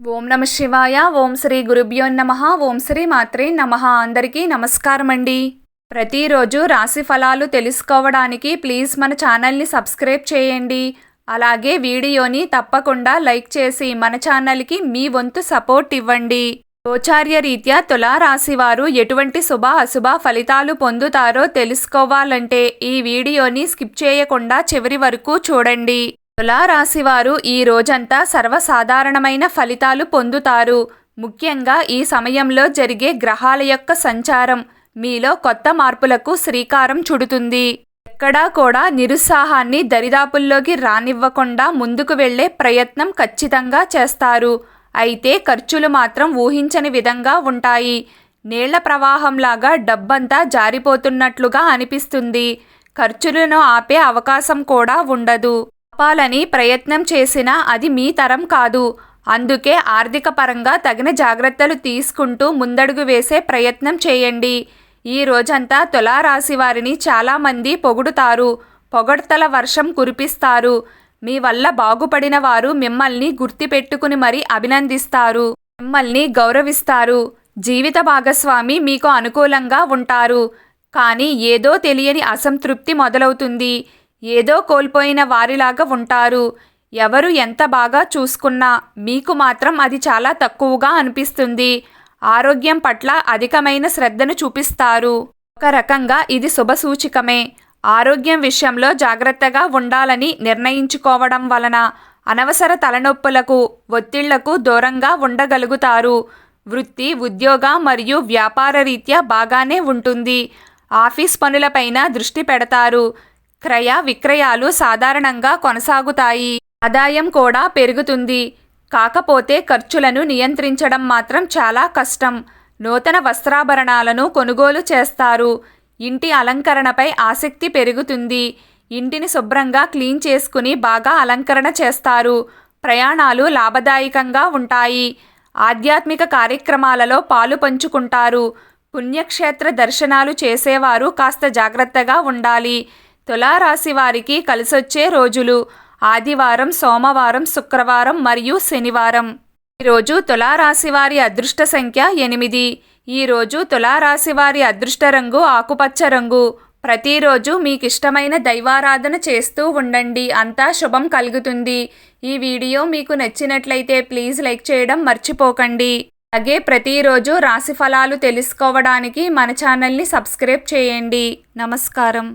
ఓం నమ శివాయ. ఓం శ్రీ గురుభ్యో నమః. ఓం శ్రీ మాత్రే నమః. అందరికీ నమస్కారం అండి. ప్రతిరోజు రాశి ఫలాలు తెలుసుకోవడానికి ప్లీజ్ మన ఛానల్ని సబ్స్క్రైబ్ చేయండి. అలాగే వీడియోని తప్పకుండా లైక్ చేసి మన ఛానల్కి మీ వంతు సపోర్ట్ ఇవ్వండి. గోచార్య రీత్యా తులారాశి వారు ఎటువంటి శుభ అశుభ ఫలితాలు పొందుతారో తెలుసుకోవాలంటే ఈ వీడియోని స్కిప్ చేయకుండా చివరి వరకు చూడండి. తులారాశి వారు ఈ రోజంతా సర్వసాధారణమైన ఫలితాలు పొందుతారు. ముఖ్యంగా ఈ సమయంలో జరిగే గ్రహాల యొక్క సంచారం మీలో కొత్త మార్పులకు శ్రీకారం చుడుతుంది. ఎక్కడా కూడా నిరుత్సాహాన్ని దరిదాపుల్లోకి రానివ్వకుండా ముందుకు వెళ్లే ప్రయత్నం ఖచ్చితంగా చేస్తారు. అయితే ఖర్చులు మాత్రం ఊహించని విధంగా ఉంటాయి. నీళ్ల ప్రవాహంలాగా డబ్బంతా జారిపోతున్నట్లుగా అనిపిస్తుంది. ఖర్చులను ఆపే అవకాశం కూడా ఉండదు. ఆపాలని ప్రయత్నం చేసినా అది మీ తరం కాదు. అందుకే ఆర్థిక పరంగా తగిన జాగ్రత్తలు తీసుకుంటూ ముందడుగు వేసే ప్రయత్నం చేయండి. ఈ రోజంతా తులారాశి వారిని చాలామంది పొగుడుతారు. పొగడ్తల వర్షం కురిపిస్తారు. మీ వల్ల బాగుపడిన వారు మిమ్మల్ని గుర్తుపెట్టుకుని మరీ అభినందిస్తారు. మిమ్మల్ని గౌరవిస్తారు. జీవిత భాగస్వామి మీకు అనుకూలంగా ఉంటారు. కానీ ఏదో తెలియని అసంతృప్తి మొదలవుతుంది. ఏదో కోల్పోయిన వారిలాగా ఉంటారు. ఎవరు ఎంత బాగా చూసుకున్నా మీకు మాత్రం అది చాలా తక్కువగా అనిపిస్తుంది. ఆరోగ్యం పట్ల అధికమైన శ్రద్ధను చూపిస్తారు. ఒక రకంగా ఇది శుభసూచికమే. ఆరోగ్యం విషయంలో జాగ్రత్తగా ఉండాలని నిర్ణయించుకోవడం వలన అనవసర తలనొప్పులకు ఒత్తిళ్లకు దూరంగా ఉండగలుగుతారు. వృత్తి, ఉద్యోగ మరియు వ్యాపార రీత్యా బాగానే ఉంటుంది. ఆఫీస్ పనులపైన దృష్టి పెడతారు. క్రయ విక్రయాలు సాధారణంగా కొనసాగుతాయి. ఆదాయం కూడా పెరుగుతుంది. కాకపోతే ఖర్చులను నియంత్రించడం మాత్రం చాలా కష్టం. నూతన వస్త్రాభరణాలను కొనుగోలు చేస్తారు. ఇంటి అలంకరణపై ఆసక్తి పెరుగుతుంది. ఇంటిని శుభ్రంగా క్లీన్ చేసుకుని బాగా అలంకరణ చేస్తారు. ప్రయాణాలు లాభదాయకంగా ఉంటాయి. ఆధ్యాత్మిక కార్యక్రమాలలో పాలు పంచుకుంటారు. పుణ్యక్షేత్ర దర్శనాలు చేసేవారు కాస్త జాగ్రత్తగా ఉండాలి. తులారాశి వారికి కలిసొచ్చే రోజులు ఆదివారం, సోమవారం, శుక్రవారం మరియు శనివారం. ఈరోజు తులారాశి వారి అదృష్ట సంఖ్య 8. ఈరోజు తులారాశి వారి అదృష్ట రంగు ఆకుపచ్చ రంగు. ప్రతిరోజు మీకు ఇష్టమైన దైవారాధన చేస్తూ ఉండండి. అంతా శుభం కలుగుతుంది. ఈ వీడియో మీకు నచ్చినట్లయితే ప్లీజ్ లైక్ చేయడం మర్చిపోకండి. అలాగే ప్రతిరోజు రాశి ఫలాలు తెలుసుకోవడానికి మన ఛానల్ని సబ్స్క్రైబ్ చేయండి. నమస్కారం.